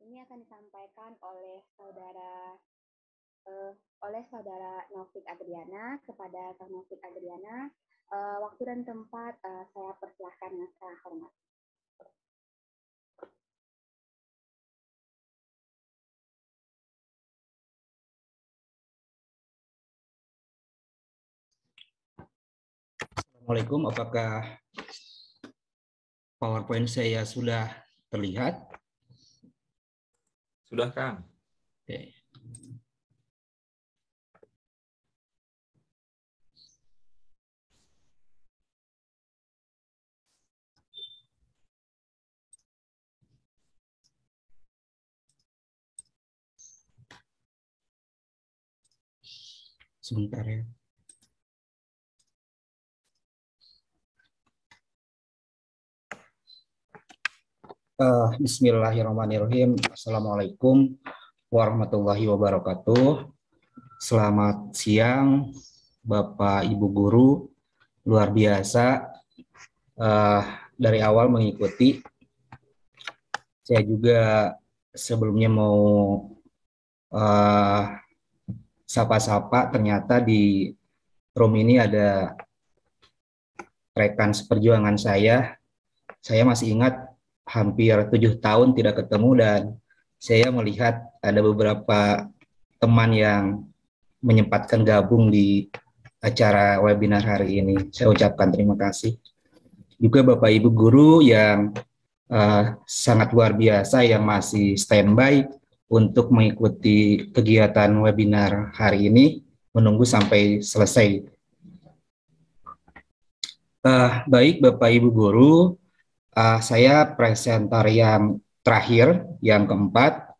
Ini akan disampaikan oleh saudara Novik Adriana kepada Kang Novik Adriana. Waktu dan tempat saya persilahkan dengan secara hormat. Assalamualaikum, apakah PowerPoint saya sudah terlihat? Sudah, Kang. Oke. Sebentar ya. Bismillahirrahmanirrahim. Assalamualaikum warahmatullahi wabarakatuh. Selamat siang, Bapak Ibu Guru. Luar biasa dari awal mengikuti. Saya juga sebelumnya mau sapa-sapa, ternyata di room ini ada rekan seperjuangan saya. Saya masih ingat hampir 7 tahun tidak ketemu, dan saya melihat ada beberapa teman yang menyempatkan gabung di acara webinar hari ini. Saya ucapkan terima kasih. Juga Bapak Ibu Guru yang sangat luar biasa yang masih standby untuk mengikuti kegiatan webinar hari ini, menunggu sampai selesai. Baik Bapak Ibu Guru, saya presenter yang terakhir, yang keempat.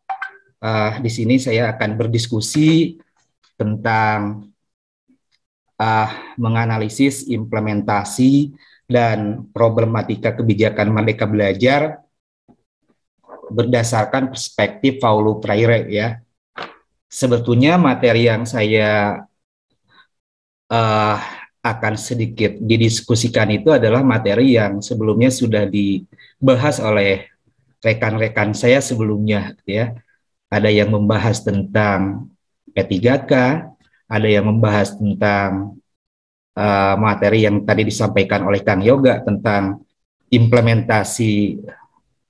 Di sini saya akan berdiskusi tentang menganalisis implementasi dan problematika kebijakan Merdeka Belajar berdasarkan perspektif Paulo Freire ya. Sebetulnya materi yang saya akan sedikit didiskusikan itu adalah materi yang sebelumnya sudah dibahas oleh rekan-rekan saya sebelumnya ya. Ada yang membahas tentang P3K, ada yang membahas tentang materi yang tadi disampaikan oleh Kang Yoga tentang implementasi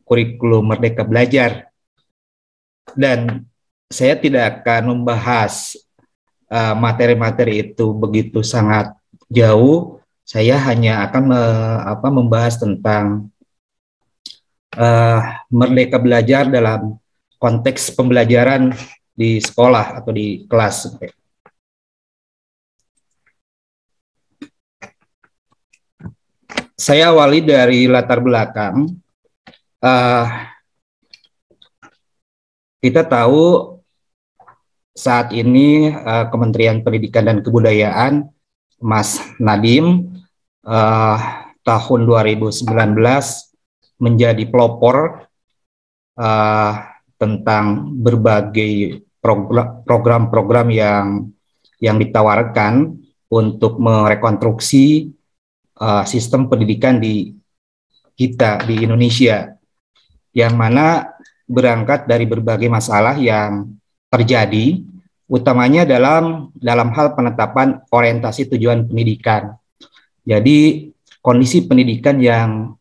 kurikulum Merdeka Belajar. Dan saya tidak akan membahas materi-materi itu begitu sangat jauh. Saya hanya akan membahas tentang Merdeka Belajar dalam konteks pembelajaran di sekolah atau di kelas. Saya awali dari latar belakang. Kita tahu saat ini Kementerian Pendidikan dan Kebudayaan, Mas Nadiem, tahun 2019 menjadi pelopor tentang berbagai program-program yang ditawarkan untuk merekonstruksi sistem pendidikan di kita di Indonesia, yang mana berangkat dari berbagai masalah yang terjadi, utamanya dalam hal penetapan orientasi tujuan pendidikan. Jadi kondisi pendidikan yang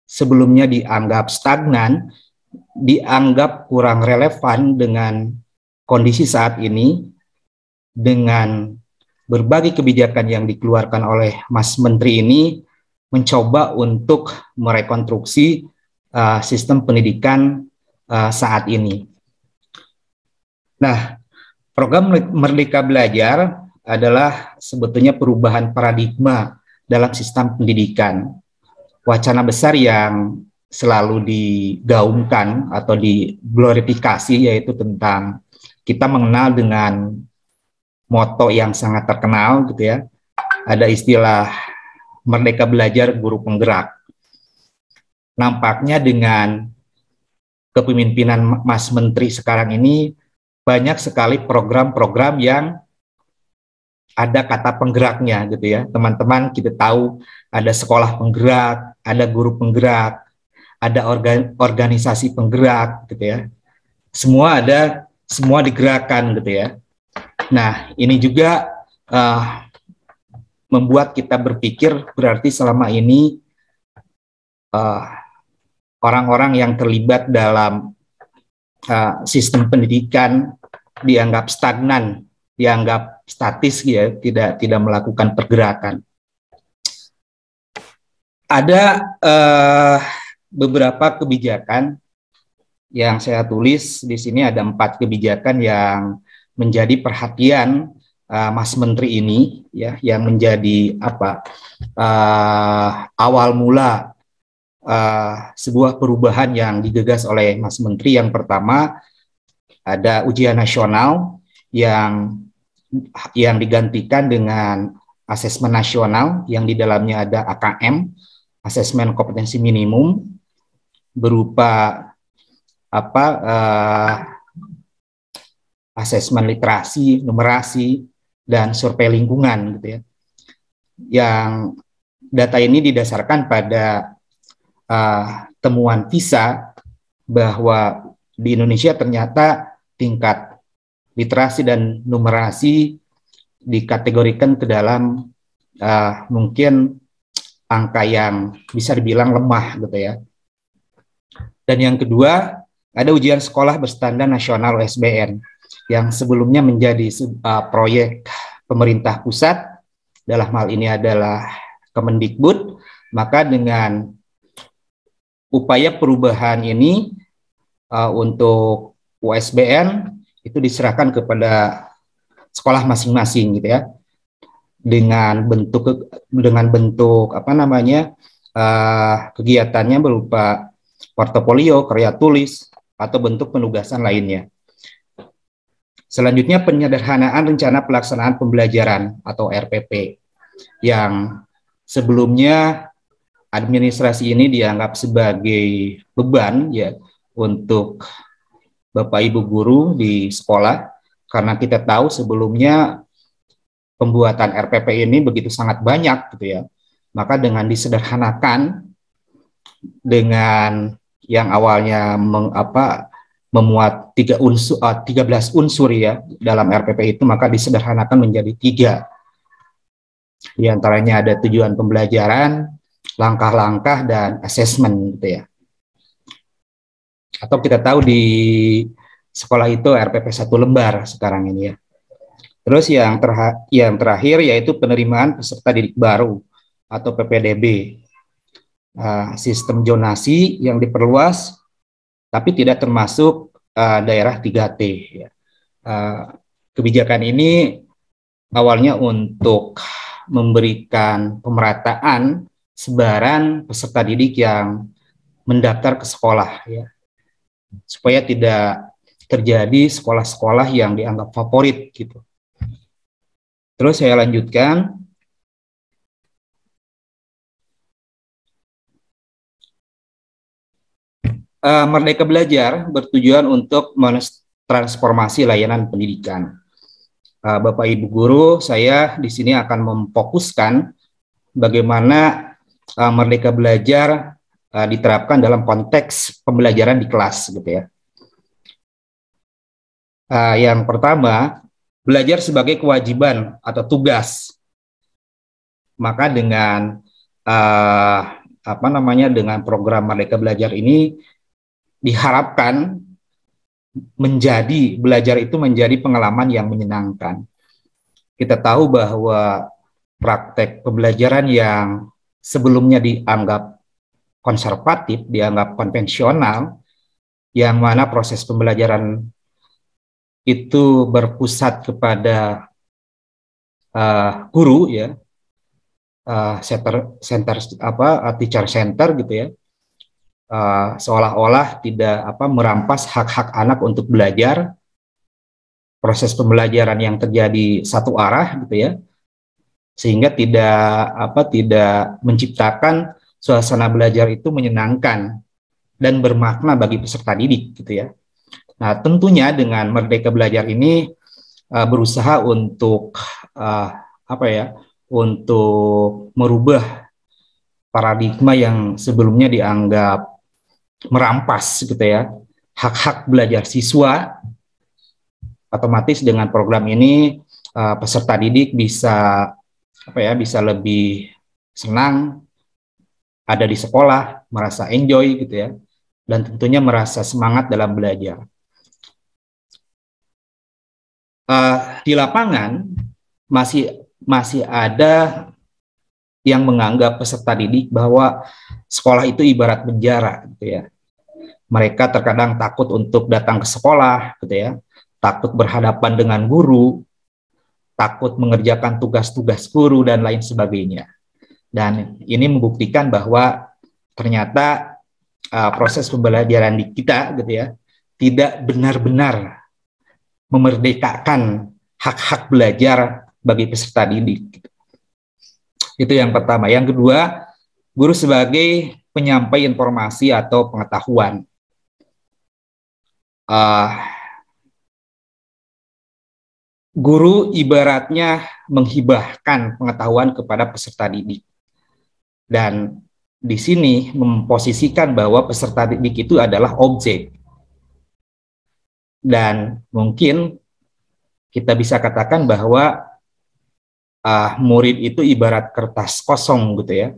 sebelumnya dianggap stagnan, dianggap kurang relevan dengan kondisi saat ini, dengan berbagai kebijakan yang dikeluarkan oleh Mas Menteri ini, mencoba untuk merekonstruksi sistem pendidikan saat ini. Nah, program Merdeka Belajar adalah sebetulnya perubahan paradigma dalam sistem pendidikan. Wacana besar yang selalu digaungkan atau diglorifikasi yaitu tentang kita mengenal dengan moto yang sangat terkenal gitu ya. Ada istilah Merdeka Belajar Guru Penggerak. Nampaknya dengan kepemimpinan Mas Menteri sekarang ini banyak sekali program-program yang ada kata penggeraknya gitu ya. Teman-teman, kita tahu ada sekolah penggerak, ada guru penggerak, ada organisasi penggerak gitu ya. semua digerakkan gitu ya. Nah, ini juga membuat kita berpikir berarti selama ini orang-orang yang terlibat dalam sistem pendidikan dianggap stagnan, dianggap statis ya, tidak melakukan pergerakan. Ada beberapa kebijakan yang saya tulis di sini, ada 4 kebijakan yang menjadi perhatian Mas Menteri ini ya, yang menjadi awal mula sebuah perubahan yang digagas oleh Mas Menteri. Yang pertama ada ujian nasional yang digantikan dengan asesmen nasional yang di dalamnya ada AKM, asesmen kompetensi minimum, berupa asesmen literasi, numerasi, dan survei lingkungan gitu ya. Yang data ini didasarkan pada temuan PISA bahwa di Indonesia ternyata tingkat literasi dan numerasi dikategorikan ke dalam mungkin angka yang bisa dibilang lemah gitu ya. Dan yang kedua, ada ujian sekolah berstandar nasional USBN yang sebelumnya menjadi proyek pemerintah pusat, dalam hal ini adalah Kemendikbud. Maka dengan upaya perubahan ini untuk USBN itu diserahkan kepada sekolah masing-masing gitu ya, dengan bentuk kegiatannya berupa portofolio, karya tulis, atau bentuk penugasan lainnya. Selanjutnya, penyederhanaan rencana pelaksanaan pembelajaran atau RPP, yang sebelumnya administrasi ini dianggap sebagai beban ya untuk Bapak Ibu guru di sekolah, karena kita tahu sebelumnya pembuatan RPP ini begitu sangat banyak gitu ya. Maka dengan disederhanakan, dengan yang awalnya memuat 13 unsur ya dalam RPP itu, maka disederhanakan menjadi 3. Di antaranya ada tujuan pembelajaran, langkah-langkah, dan asesmen gitu ya. Atau kita tahu di sekolah itu RPP 1 lembar sekarang ini ya. Terus yang terakhir yaitu penerimaan peserta didik baru atau PPDB. Sistem zonasi yang diperluas, tapi tidak termasuk daerah 3T. Ya. Kebijakan ini awalnya untuk memberikan pemerataan sebaran peserta didik yang mendaftar ke sekolah, ya, supaya tidak terjadi sekolah-sekolah yang dianggap favorit gitu. Terus saya lanjutkan. Merdeka Belajar bertujuan untuk mentransformasi layanan pendidikan. Bapak Ibu guru, saya di sini akan memfokuskan bagaimana Merdeka Belajar diterapkan dalam konteks pembelajaran di kelas gitu ya. Yang pertama, belajar sebagai kewajiban atau tugas. Maka dengan dengan program Merdeka Belajar ini diharapkan belajar itu menjadi pengalaman yang menyenangkan. Kita tahu bahwa praktek pembelajaran yang sebelumnya dianggap konservatif, dianggap konvensional, yang mana proses pembelajaran itu berpusat kepada guru ya, teacher center gitu ya, seolah-olah tidak merampas hak-hak anak untuk belajar, proses pembelajaran yang terjadi satu arah gitu ya, sehingga tidak menciptakan suasana belajar itu menyenangkan dan bermakna bagi peserta didik gitu ya. Nah, tentunya dengan Merdeka Belajar ini berusaha untuk untuk merubah paradigma yang sebelumnya dianggap merampas gitu ya, hak-hak belajar siswa. Otomatis dengan program ini peserta didik bisa bisa lebih senang ada di sekolah, merasa enjoy gitu ya, dan tentunya merasa semangat dalam belajar. Di lapangan masih ada yang menganggap peserta didik bahwa sekolah itu ibarat penjara gitu ya. Mereka terkadang takut untuk datang ke sekolah gitu ya, takut berhadapan dengan guru, takut mengerjakan tugas-tugas guru dan lain sebagainya. Dan ini membuktikan bahwa ternyata proses pembelajaran di kita gitu ya tidak benar-benar memerdekakan hak-hak belajar bagi peserta didik. Itu yang pertama. Yang kedua, guru sebagai penyampai informasi atau pengetahuan. Guru ibaratnya menghibahkan pengetahuan kepada peserta didik. Dan di sini memposisikan bahwa peserta didik itu adalah objek. Dan mungkin kita bisa katakan bahwa murid itu ibarat kertas kosong gitu ya.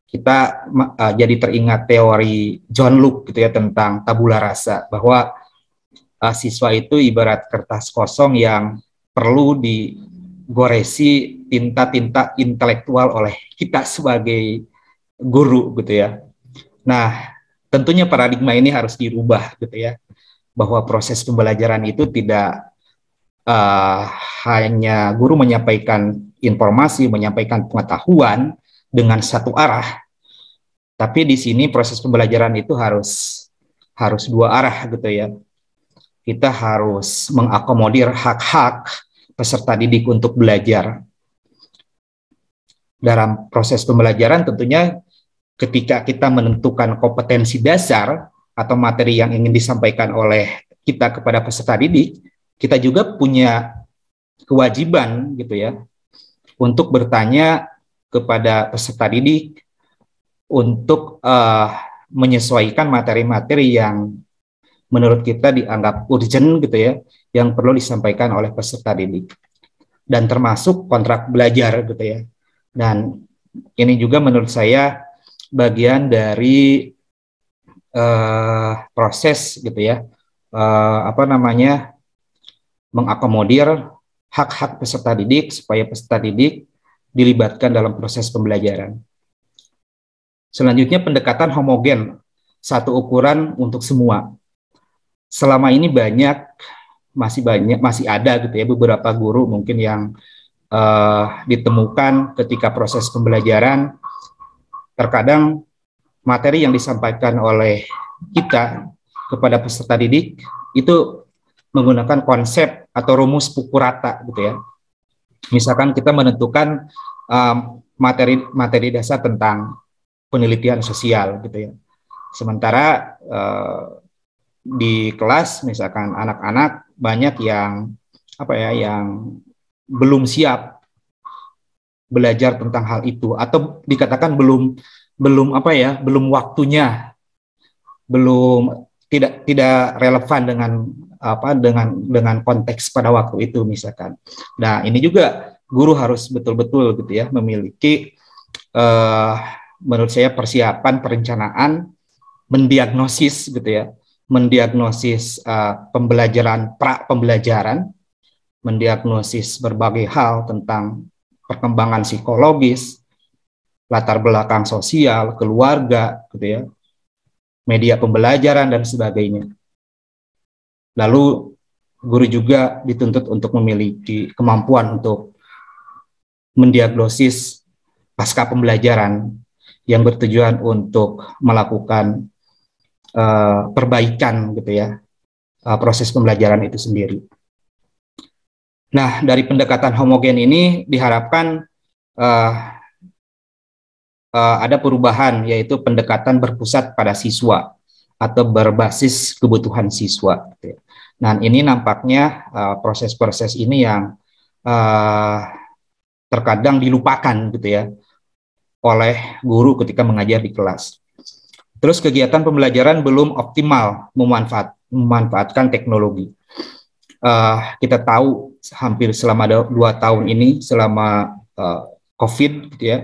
Kita jadi teringat teori John Locke gitu ya tentang tabula rasa, bahwa siswa itu ibarat kertas kosong yang perlu digoresi tinta-tinta intelektual oleh kita sebagai guru gitu ya. Nah, tentunya paradigma ini harus dirubah gitu ya, bahwa proses pembelajaran itu tidak hanya guru menyampaikan informasi, menyampaikan pengetahuan dengan satu arah, tapi di sini proses pembelajaran itu harus dua arah gitu ya. Kita harus mengakomodir hak-hak peserta didik untuk belajar. Dalam proses pembelajaran tentunya ketika kita menentukan kompetensi dasar atau materi yang ingin disampaikan oleh kita kepada peserta didik, kita juga punya kewajiban gitu ya untuk bertanya kepada peserta didik untuk menyesuaikan materi-materi yang menurut kita dianggap urgent gitu ya, yang perlu disampaikan oleh peserta didik. Dan termasuk kontrak belajar gitu ya. Dan ini juga menurut saya bagian dari proses gitu ya, mengakomodir hak-hak peserta didik supaya peserta didik dilibatkan dalam proses pembelajaran. Selanjutnya pendekatan homogen, satu ukuran untuk semua. Selama ini masih ada gitu ya beberapa guru mungkin yang ditemukan ketika proses pembelajaran, terkadang materi yang disampaikan oleh kita kepada peserta didik itu menggunakan konsep atau rumus pukul rata gitu ya. Misalkan kita menentukan materi dasar tentang penelitian sosial gitu ya. Sementara di kelas misalkan anak-anak banyak yang yang belum siap belajar tentang hal itu, atau dikatakan belum waktunya, tidak relevan dengan konteks pada waktu itu misalkan. Nah, ini juga guru harus betul-betul gitu ya memiliki menurut saya persiapan perencanaan, mendiagnosis gitu ya, mendiagnosis pembelajaran, mendiagnosis berbagai hal tentang perkembangan psikologis, latar belakang sosial, keluarga gitu ya, media pembelajaran dan sebagainya. Lalu guru juga dituntut untuk memiliki kemampuan untuk mendiagnosis pasca pembelajaran yang bertujuan untuk melakukan perbaikan gitu ya, proses pembelajaran itu sendiri. Nah, dari pendekatan homogen ini diharapkan ada perubahan, yaitu pendekatan berpusat pada siswa atau berbasis kebutuhan siswa gitu ya. Nah, ini nampaknya proses-proses ini yang terkadang dilupakan gitu ya oleh guru ketika mengajar di kelas. Terus kegiatan pembelajaran belum optimal memanfaatkan teknologi. Kita tahu hampir selama 2 tahun ini, selama COVID gitu ya,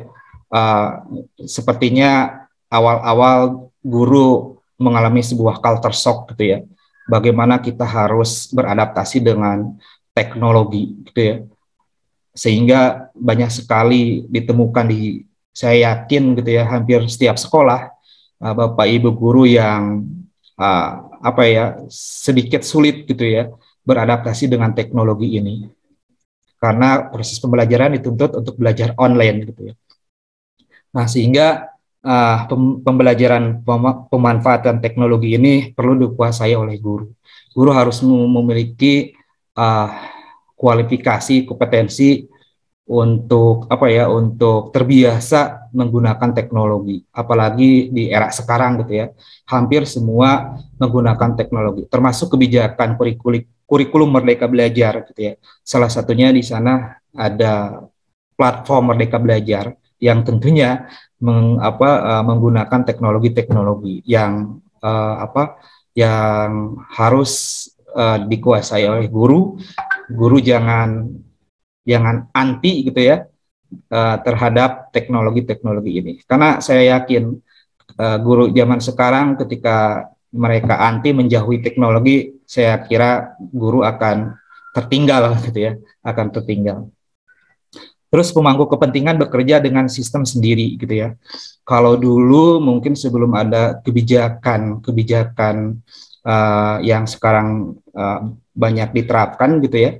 sepertinya awal-awal guru mengalami sebuah culture shock gitu ya. Bagaimana kita harus beradaptasi dengan teknologi gitu ya. Sehingga banyak sekali ditemukan saya yakin gitu ya, hampir setiap sekolah Bapak Ibu guru yang sedikit sulit gitu ya beradaptasi dengan teknologi ini. Karena proses pembelajaran dituntut untuk belajar online gitu ya. Nah, sehingga pembelajaran pemanfaatan teknologi ini perlu dikuasai oleh guru. Guru harus memiliki kualifikasi, kompetensi untuk untuk terbiasa menggunakan teknologi. Apalagi di era sekarang gitu ya. Hampir semua menggunakan teknologi, termasuk kebijakan kurikulum Merdeka Belajar gitu ya. Salah satunya di sana ada platform Merdeka Belajar yang tentunya menggunakan teknologi-teknologi yang yang harus dikuasai oleh guru. Guru jangan anti gitu ya terhadap teknologi-teknologi ini. Karena saya yakin guru zaman sekarang ketika mereka anti menjauhi teknologi, saya kira guru akan tertinggal gitu ya, akan tertinggal. Terus pemangku kepentingan bekerja dengan sistem sendiri gitu ya. Kalau dulu mungkin sebelum ada kebijakan yang sekarang banyak diterapkan gitu ya,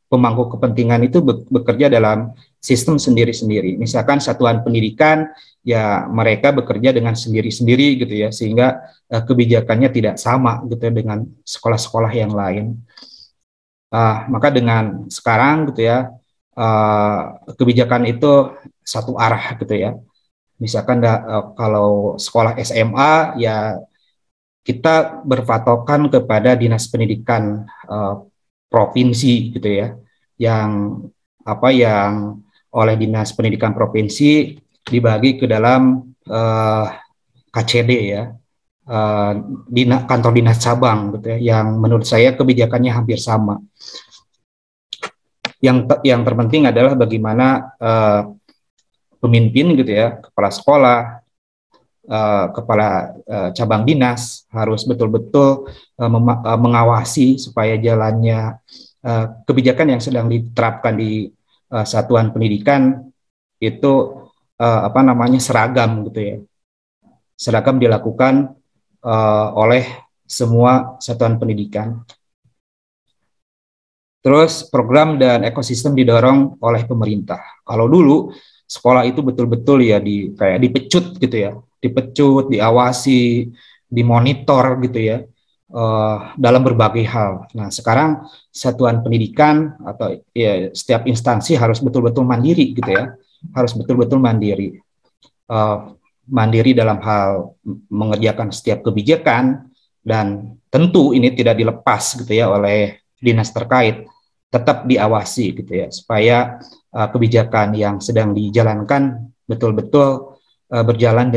pemangku kepentingan itu bekerja dalam sistem sendiri-sendiri. Misalkan satuan pendidikan, ya mereka bekerja dengan sendiri-sendiri gitu ya, sehingga kebijakannya tidak sama gitu ya dengan sekolah-sekolah yang lain. Maka dengan sekarang gitu ya, kebijakan itu satu arah gitu ya. Misalkan kalau sekolah SMA ya kita berpatokan kepada dinas pendidikan provinsi gitu ya, yang oleh dinas pendidikan provinsi dibagi ke dalam KCD ya, kantor dinas cabang gitu ya, yang menurut saya kebijakannya hampir sama. Yang terpenting adalah bagaimana pemimpin gitu ya, kepala sekolah, kepala cabang dinas harus betul-betul mengawasi supaya jalannya kebijakan yang sedang diterapkan di satuan pendidikan itu seragam gitu ya, seragam dilakukan oleh semua satuan pendidikan. Terus program dan ekosistem didorong oleh pemerintah. Kalau dulu sekolah itu betul-betul ya kayak dipecut gitu ya, dipecut, diawasi, dimonitor gitu ya dalam berbagai hal. Nah sekarang satuan pendidikan atau ya setiap instansi harus betul-betul mandiri gitu ya, harus betul-betul mandiri, mandiri dalam hal mengerjakan setiap kebijakan, dan tentu ini tidak dilepas gitu ya oleh dinas terkait, tetap diawasi gitu ya supaya kebijakan yang sedang dijalankan betul-betul berjalan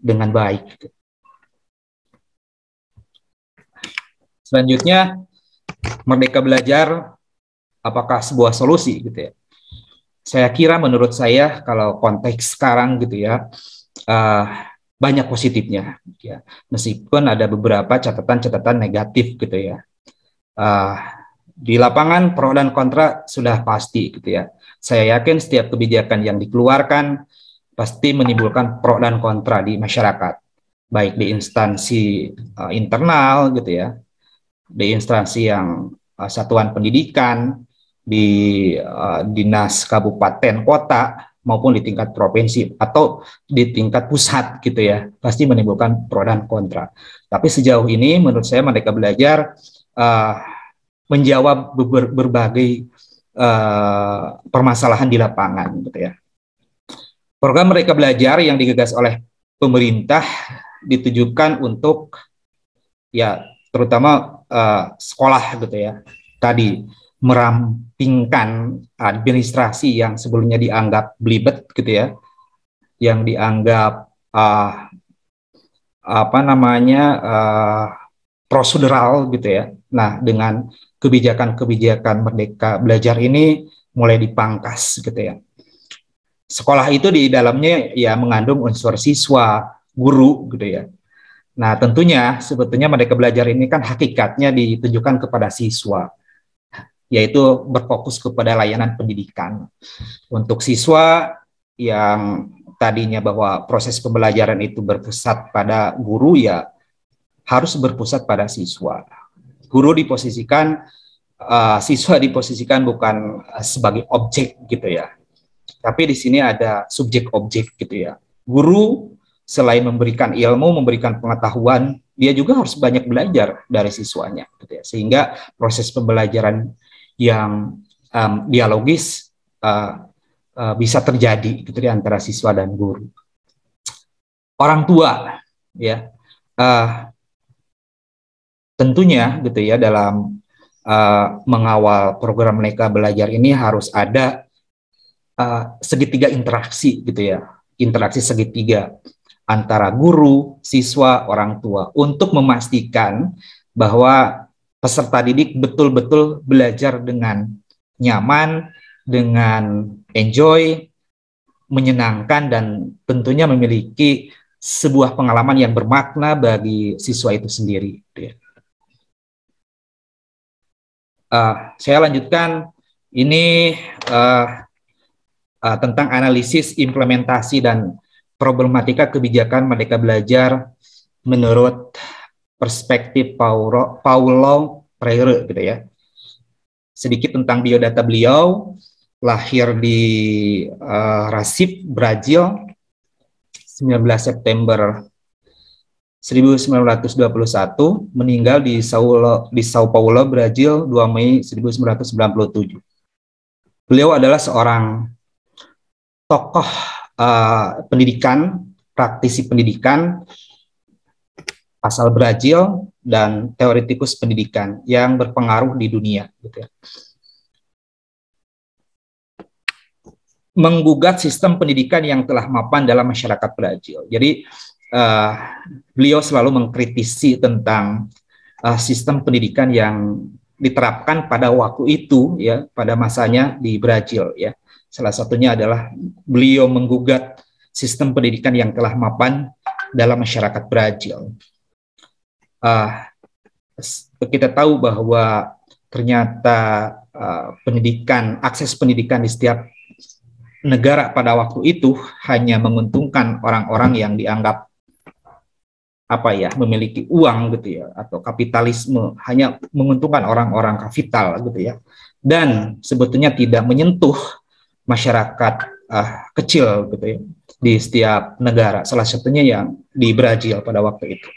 dengan baik. Gitu. Selanjutnya, Merdeka Belajar apakah sebuah solusi gitu ya? Saya kira menurut saya kalau konteks sekarang gitu ya banyak positifnya ya, meskipun ada beberapa catatan-catatan negatif gitu ya. Di lapangan pro dan kontra sudah pasti gitu ya. Saya yakin setiap kebijakan yang dikeluarkan pasti menimbulkan pro dan kontra di masyarakat, baik di instansi internal gitu ya, di instansi yang satuan pendidikan, di dinas kabupaten kota maupun di tingkat provinsi atau di tingkat pusat gitu ya, pasti menimbulkan pro dan kontra. Tapi sejauh ini menurut saya Merdeka Belajar menjawab berbagai permasalahan di lapangan gitu ya. Program Merdeka Belajar yang digagas oleh pemerintah ditujukan untuk ya terutama sekolah gitu ya. Tadi merampingkan administrasi yang sebelumnya dianggap belibet gitu ya, yang dianggap prosedural gitu ya. Nah, dengan kebijakan-kebijakan Merdeka Belajar ini mulai dipangkas gitu ya. Sekolah itu di dalamnya ya mengandung unsur siswa, guru gitu ya. Nah, tentunya sebetulnya Merdeka Belajar ini kan hakikatnya ditujukan kepada siswa, yaitu berfokus kepada layanan pendidikan. Untuk siswa yang tadinya bahwa proses pembelajaran itu berpusat pada guru, ya harus berpusat pada siswa. Guru diposisikan, siswa diposisikan bukan sebagai objek gitu ya. Tapi di sini ada subjek objek gitu ya. Guru selain memberikan ilmu, memberikan pengetahuan, dia juga harus banyak belajar dari siswanya gitu ya. Sehingga proses pembelajaran yang dialogis bisa terjadi gitu di antara siswa dan guru. Orang tua ya tentunya gitu ya dalam mengawal program Merdeka Belajar ini harus ada segitiga interaksi gitu ya, interaksi segitiga antara guru, siswa, orang tua untuk memastikan bahwa peserta didik betul-betul belajar dengan nyaman, dengan enjoy, menyenangkan, dan tentunya memiliki sebuah pengalaman yang bermakna bagi siswa itu sendiri. Saya lanjutkan ini tentang analisis, implementasi, dan problematika kebijakan Merdeka Belajar menurut perspektif Paulo Freire gitu ya. Sedikit tentang biodata beliau. Lahir di Recife, Brazil, 19 September 1921, meninggal di Sao Paulo, Brazil, 2 Mei 1997. Beliau adalah seorang tokoh pendidikan, praktisi pendidikan asal Brazil dan teoretikus pendidikan yang berpengaruh di dunia gitu ya. Menggugat sistem pendidikan yang telah mapan dalam masyarakat Brazil. Jadi beliau selalu mengkritisi tentang sistem pendidikan yang diterapkan pada waktu itu ya, pada masanya di Brazil ya. Salah satunya adalah beliau menggugat sistem pendidikan yang telah mapan dalam masyarakat Brazil. Kita tahu bahwa ternyata pendidikan, akses pendidikan di setiap negara pada waktu itu hanya menguntungkan orang-orang yang dianggap memiliki uang gitu ya, atau kapitalisme, hanya menguntungkan orang-orang kapital gitu ya, dan sebetulnya tidak menyentuh masyarakat kecil gitu ya di setiap negara, salah satunya yang di Brazil pada waktu itu.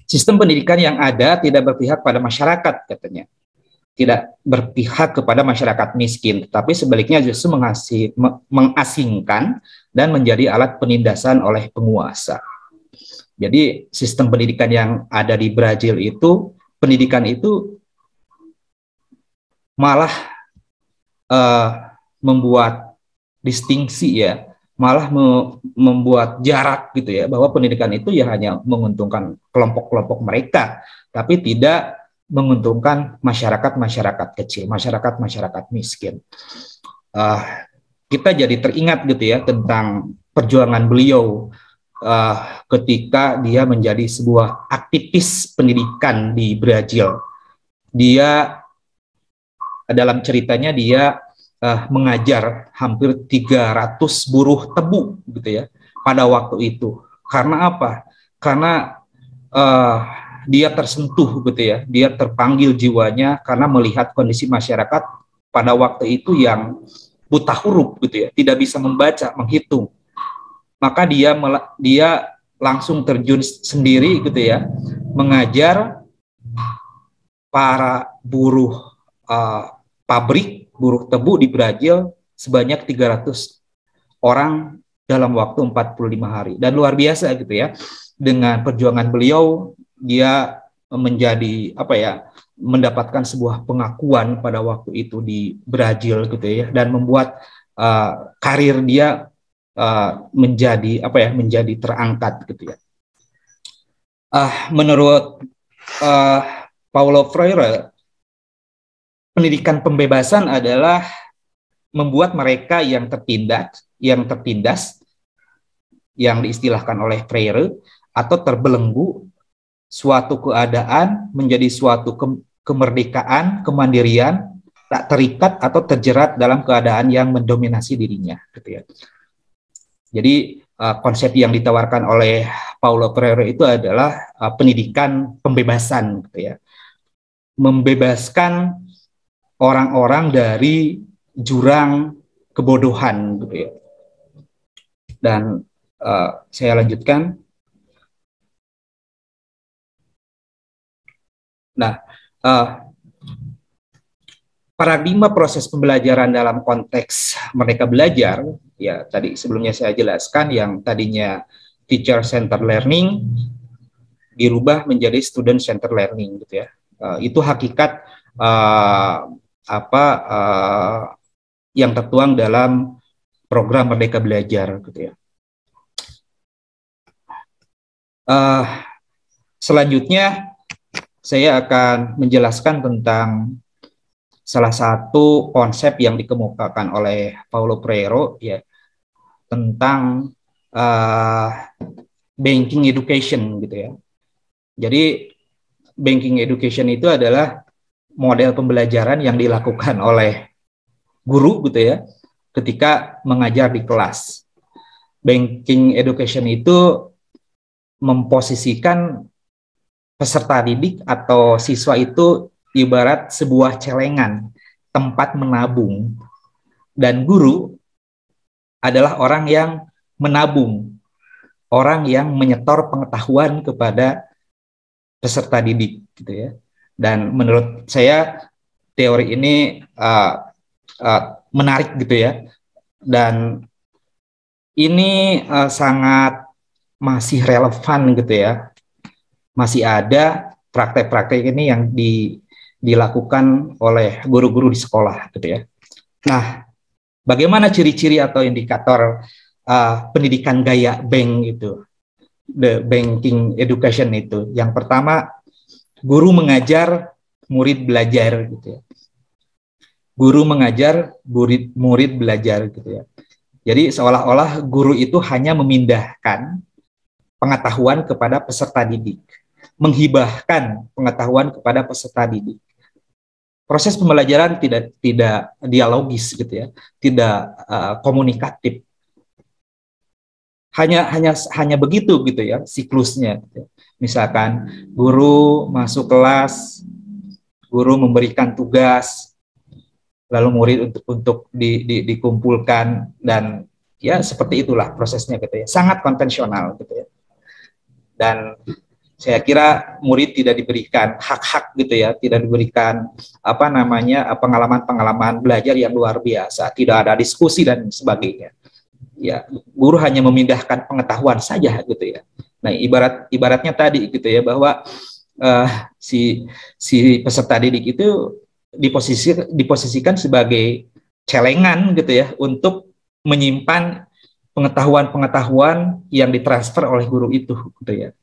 Sistem pendidikan yang ada tidak berpihak pada masyarakat katanya, tidak berpihak kepada masyarakat miskin, tetapi sebaliknya justru mengasingkan dan menjadi alat penindasan oleh penguasa. Jadi sistem pendidikan yang ada di Brazil itu, pendidikan itu malah membuat distingsi ya, malah membuat jarak gitu ya, bahwa pendidikan itu ya hanya menguntungkan kelompok-kelompok mereka, tapi tidak menguntungkan masyarakat kecil, masyarakat miskin. Kita jadi teringat gitu ya tentang perjuangan beliau ketika dia menjadi sebuah aktivis pendidikan di Brazil. Dia dalam ceritanya dia mengajar hampir 300 buruh tebu gitu ya pada waktu itu. Karena apa? Karena dia tersentuh gitu ya, dia terpanggil jiwanya karena melihat kondisi masyarakat pada waktu itu yang buta huruf gitu ya, tidak bisa membaca, menghitung. Maka dia langsung terjun sendiri gitu ya, mengajar para buruh pabrik, buruh tebu di Brazil sebanyak 300 orang dalam waktu 45 hari. Dan luar biasa gitu ya, dengan perjuangan beliau dia menjadi mendapatkan sebuah pengakuan pada waktu itu di Brazil gitu ya, dan membuat karir dia menjadi terangkat gitu ya. Menurut uh, Paulo Freire, pendidikan pembebasan adalah membuat mereka yang tertindas, yang diistilahkan oleh Freire, atau terbelenggu suatu keadaan menjadi suatu kemerdekaan, kemandirian, tak terikat atau terjerat dalam keadaan yang mendominasi dirinya, gitu ya. Jadi konsep yang ditawarkan oleh Paulo Freire itu adalah pendidikan pembebasan, gitu ya, membebaskan orang-orang dari jurang kebodohan, gitu ya. Dan saya lanjutkan. Nah, paradigma proses pembelajaran dalam konteks Merdeka Belajar, ya tadi sebelumnya saya jelaskan, yang tadinya teacher center learning dirubah menjadi student center learning, gitu ya. Itu hakikat yang tertuang dalam program Merdeka Belajar, gitu ya. Selanjutnya saya akan menjelaskan tentang salah satu konsep yang dikemukakan oleh Paulo Freire, ya, tentang banking education, gitu ya. Jadi banking education itu adalah model pembelajaran yang dilakukan oleh guru, gitu ya, ketika mengajar di kelas. Banking education itu memposisikan peserta didik atau siswa itu ibarat sebuah celengan, tempat menabung, dan guru adalah orang yang menabung, orang yang menyetor pengetahuan kepada peserta didik, gitu ya. Dan menurut saya teori ini menarik, gitu ya, dan ini sangat masih relevan, gitu ya. Masih ada praktek-praktek ini yang dilakukan oleh guru-guru di sekolah, gitu ya. Nah, bagaimana ciri-ciri atau indikator pendidikan gaya bank itu, the banking education itu? Yang pertama, guru mengajar, murid belajar, gitu ya. Guru mengajar, murid belajar, gitu ya. Jadi seolah-olah guru itu hanya memindahkan pengetahuan kepada peserta didik, menghibahkan pengetahuan kepada peserta didik. Proses pembelajaran tidak dialogis, gitu ya, tidak komunikatif. Hanya begitu, gitu ya, siklusnya, gitu ya. Misalkan guru masuk kelas, guru memberikan tugas, lalu murid untuk dikumpulkan, dan ya seperti itulah prosesnya, gitu ya. Sangat konvensional, gitu ya. Dan saya kira murid tidak diberikan hak-hak, gitu ya, tidak diberikan pengalaman-pengalaman belajar yang luar biasa, tidak ada diskusi dan sebagainya. Ya, guru hanya memindahkan pengetahuan saja, gitu ya. Nah, ibaratnya tadi, gitu ya, bahwa si peserta didik itu diposisikan sebagai celengan, gitu ya, untuk menyimpan pengetahuan-pengetahuan yang ditransfer oleh guru itu, gitu ya.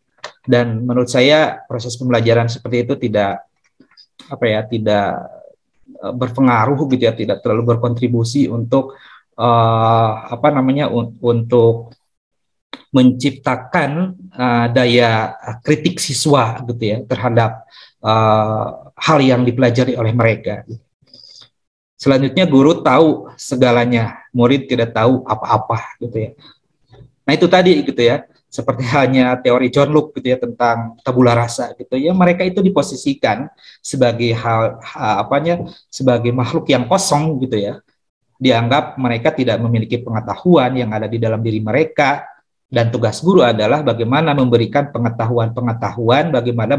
Dan menurut saya proses pembelajaran seperti itu tidak berpengaruh, gitu ya, tidak terlalu berkontribusi untuk untuk menciptakan daya kritik siswa, gitu ya, terhadap hal yang dipelajari oleh mereka. Selanjutnya, guru tahu segalanya, murid tidak tahu apa-apa, gitu ya. Nah, itu tadi, gitu ya, seperti halnya teori John Locke, gitu ya, tentang tabula rasa, gitu ya. Mereka itu diposisikan sebagai sebagai makhluk yang kosong, gitu ya. Dianggap mereka tidak memiliki pengetahuan yang ada di dalam diri mereka, dan tugas guru adalah bagaimana memberikan pengetahuan, bagaimana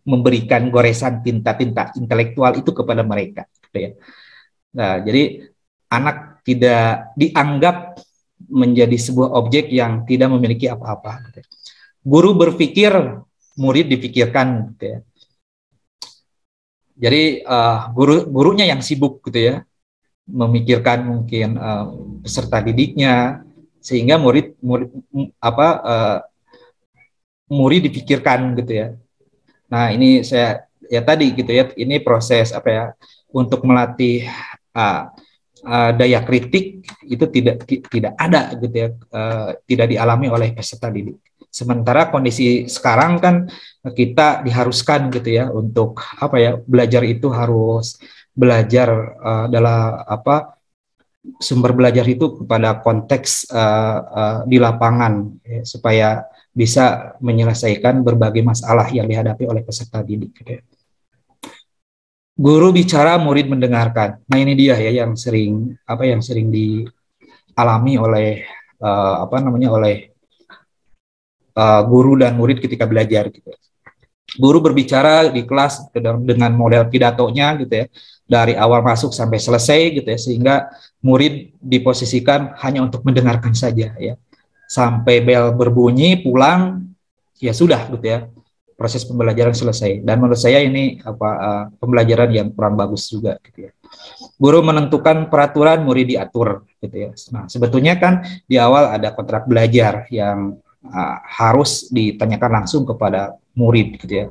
memberikan goresan tinta-tinta intelektual itu kepada mereka, gitu ya. Nah, jadi anak tidak dianggap menjadi sebuah objek yang tidak memiliki apa-apa, gitu ya. Guru berpikir, murid dipikirkan, gitu ya. Jadi gurunya yang sibuk, gitu ya, memikirkan mungkin peserta didiknya, sehingga murid dipikirkan, gitu ya. Nah, ini saya ya tadi gitu ya, ini proses apa ya untuk melatih uh, daya kritik itu tidak ada gitu ya, tidak dialami oleh peserta didik. Sementara kondisi sekarang kan kita diharuskan gitu ya untuk apa ya belajar itu harus belajar dalam apa sumber belajar itu kepada konteks di lapangan ya, supaya bisa menyelesaikan berbagai masalah yang dihadapi oleh peserta didik. Gitu ya. Guru bicara, murid mendengarkan. Nah ini dia ya yang sering dialami oleh apa namanya oleh guru dan murid ketika belajar. Gitu. Guru berbicara di kelas dengan model pidatonya gitu ya dari awal masuk sampai selesai gitu ya sehingga murid diposisikan hanya untuk mendengarkan saja ya sampai bel berbunyi pulang ya sudah gitu ya proses pembelajaran selesai dan menurut saya ini apa pembelajaran yang kurang bagus juga gitu ya. Guru menentukan peraturan, murid diatur gitu ya. Nah sebetulnya kan di awal ada kontrak belajar yang harus ditanyakan langsung kepada murid gitu ya.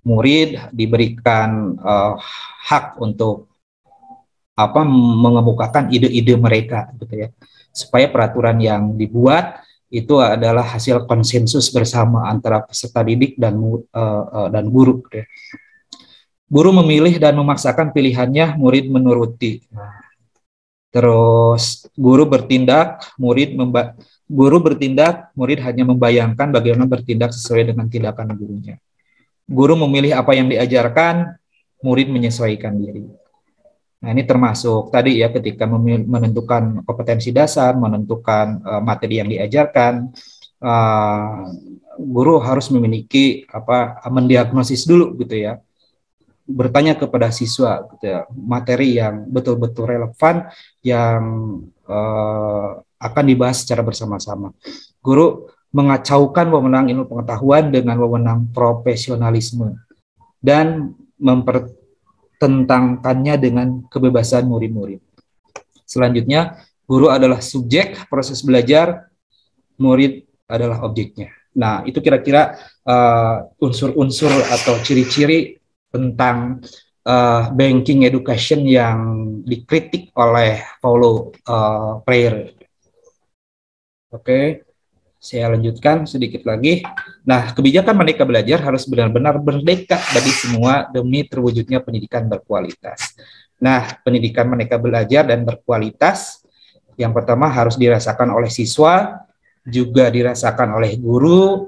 Murid diberikan hak untuk apa mengemukakan ide-ide mereka gitu ya supaya peraturan yang dibuat itu adalah hasil konsensus bersama antara peserta didik dan guru gitu ya. Guru memilih dan memaksakan pilihannya, murid menuruti. Terus guru bertindak, murid hanya membayangkan bagaimana bertindak sesuai dengan tindakan gurunya. Guru memilih apa yang diajarkan, murid menyesuaikan diri. Nah, ini termasuk tadi ya ketika menentukan kompetensi dasar, menentukan materi yang diajarkan, guru harus memiliki apa mendiagnosis dulu gitu ya. Bertanya kepada siswa gitu ya, materi yang betul-betul relevan yang akan dibahas secara bersama-sama. Guru mengacaukan wewenang ilmu pengetahuan dengan wewenang profesionalisme dan mempertentangkannya dengan kebebasan murid-murid. Selanjutnya, guru adalah subjek proses belajar, murid adalah objeknya. Nah, itu kira-kira unsur-unsur atau ciri-ciri tentang banking education yang dikritik oleh Paulo Freire. Oke, saya lanjutkan sedikit lagi. Nah, kebijakan Merdeka Belajar harus benar-benar merdeka bagi semua demi terwujudnya pendidikan berkualitas. Nah, pendidikan Merdeka Belajar dan berkualitas yang pertama harus dirasakan oleh siswa, juga dirasakan oleh guru,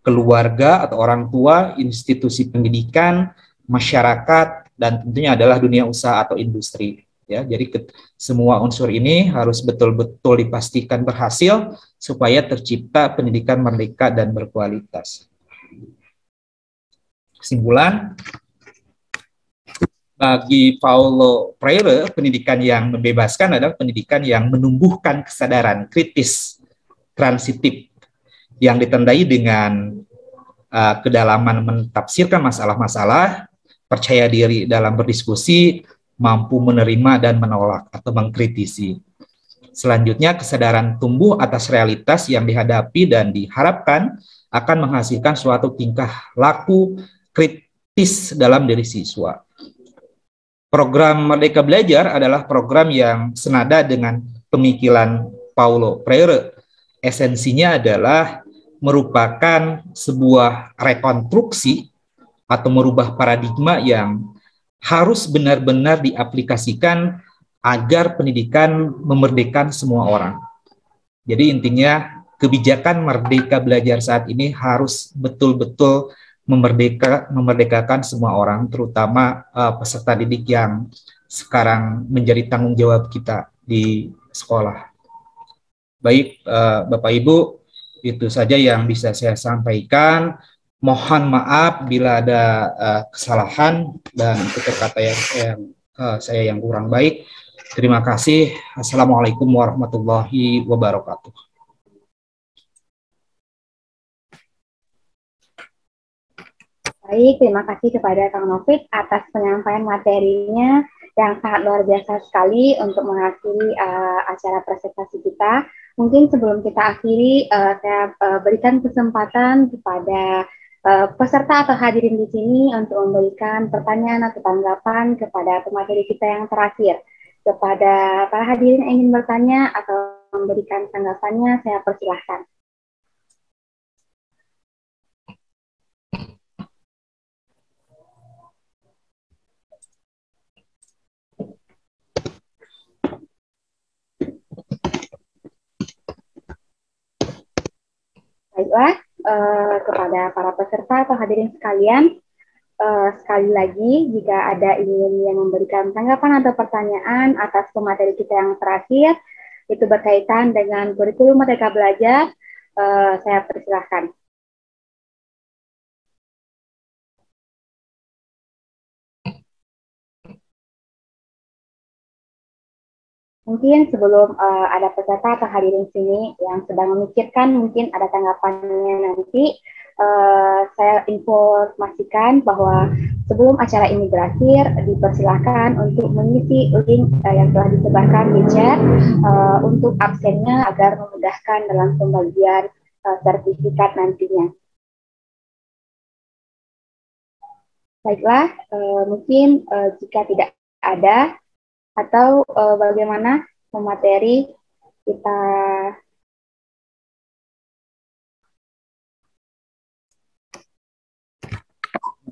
keluarga atau orang tua, institusi pendidikan, masyarakat, dan tentunya adalah dunia usaha atau industri. Ya, jadi semua unsur ini harus betul-betul dipastikan berhasil supaya tercipta pendidikan merdeka dan berkualitas. Kesimpulan, bagi Paulo Freire, pendidikan yang membebaskan adalah pendidikan yang menumbuhkan kesadaran kritis, transitif, yang ditandai dengan kedalaman mentafsirkan masalah-masalah, percaya diri dalam berdiskusi, mampu menerima dan menolak atau mengkritisi. Selanjutnya, kesadaran tumbuh atas realitas yang dihadapi dan diharapkan akan menghasilkan suatu tingkah laku kritis dalam diri siswa. Program Merdeka Belajar adalah program yang senada dengan pemikiran Paulo Freire. Esensinya adalah merupakan sebuah rekonstruksi atau merubah paradigma yang harus benar-benar diaplikasikan agar pendidikan memerdekakan semua orang. Jadi intinya kebijakan Merdeka Belajar saat ini harus betul-betul memerdekakan semua orang, terutama peserta didik yang sekarang menjadi tanggung jawab kita di sekolah. Baik, Bapak Ibu, itu saja yang bisa saya sampaikan. Mohon maaf bila ada kesalahan dan kata-kata saya yang kurang baik. Terima kasih. Assalamualaikum warahmatullahi wabarakatuh. Baik, terima kasih kepada Kang Novik atas penyampaian materinya yang sangat luar biasa sekali untuk mengakhiri acara presentasi kita. Mungkin sebelum kita akhiri, saya berikan kesempatan kepada Peserta atau hadirin di sini untuk memberikan pertanyaan atau tanggapan kepada pemateri kita yang terakhir. Kepada para hadirin yang ingin bertanya atau memberikan tanggapannya, saya persilahkan. Baiklah, kepada para peserta atau hadirin sekalian, sekali lagi, jika ada ingin yang memberikan tanggapan atau pertanyaan atas pemateri kita yang terakhir, itu berkaitan dengan kurikulum Merdeka Belajar, saya persilahkan. Mungkin sebelum ada peserta atau hadirin sini yang sedang memikirkan, mungkin ada tanggapannya nanti, saya informasikan bahwa sebelum acara ini berakhir, dipersilahkan untuk mengisi link yang telah disebarkan di chat untuk absennya agar memudahkan dalam pembagian sertifikat nantinya. Baiklah, mungkin jika tidak ada atau bagaimana pemateri kita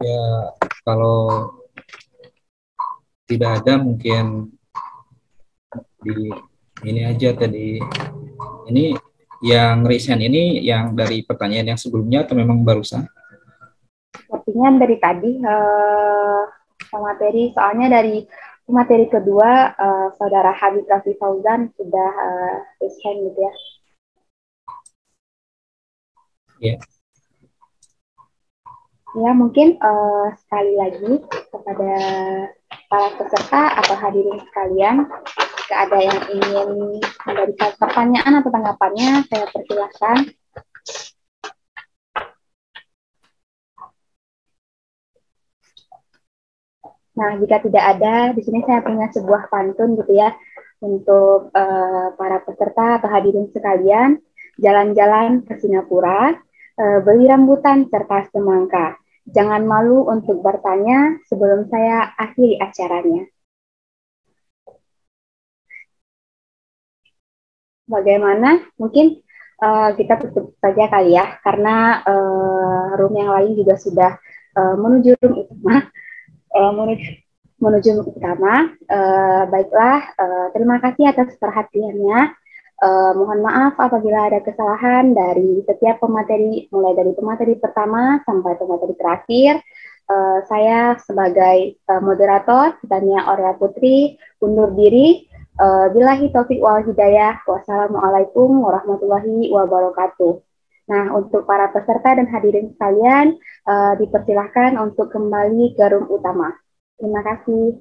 Ya, kalau tidak ada mungkin di ini aja tadi. Ini yang recent ini yang dari pertanyaan yang sebelumnya atau memang barusan? sepertinya dari tadi pemateri, soalnya dari pemateri kedua Saudara Habib Rafi Fauzan sudah raise hand gitu ya. Ya. Ya, mungkin sekali lagi kepada para peserta atau hadirin sekalian, jika ada yang ingin memberikan pertanyaan atau tanggapannya, saya persilahkan. Nah, jika tidak ada, di sini saya punya sebuah pantun gitu ya, untuk para peserta atau hadirin sekalian, jalan-jalan ke Singapura, beli rambutan serta semangka. Jangan malu untuk bertanya sebelum saya akhiri acaranya. Bagaimana? Mungkin kita tutup saja kali ya, karena room yang lain juga sudah menuju room utama. Menuju utama. Baiklah, terima kasih atas perhatiannya. Mohon maaf apabila ada kesalahan dari setiap pemateri, mulai dari pemateri pertama sampai pemateri terakhir. Saya sebagai moderator, Tania Aurea Putri, undur diri. Billahi taufik wal hidayah. Wassalamualaikum warahmatullahi wabarakatuh. Nah, untuk para peserta dan hadirin sekalian, dipersilahkan untuk kembali ke room utama. Terima kasih.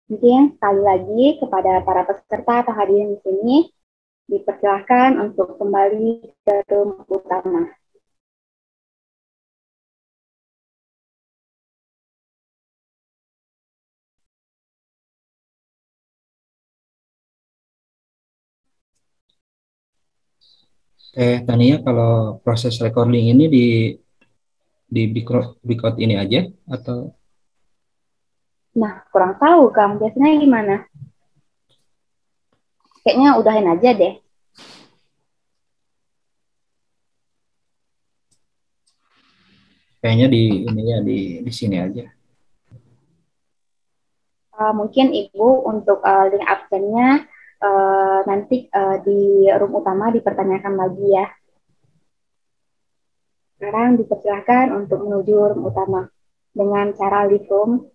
Mungkin sekali lagi kepada para peserta atau hadirin di sini, dipersilahkan untuk kembali ke room utama. Tania, kalau proses recording ini di Bicode ini aja atau? Nah, kurang tahu Kang, biasanya gimana? Kayaknya udahin aja deh. Kayaknya di ini ya di sini aja. Mungkin Ibu untuk link absennya nanti di room utama dipertanyakan lagi ya. Sekarang dipersilahkan untuk menuju room utama dengan cara live room.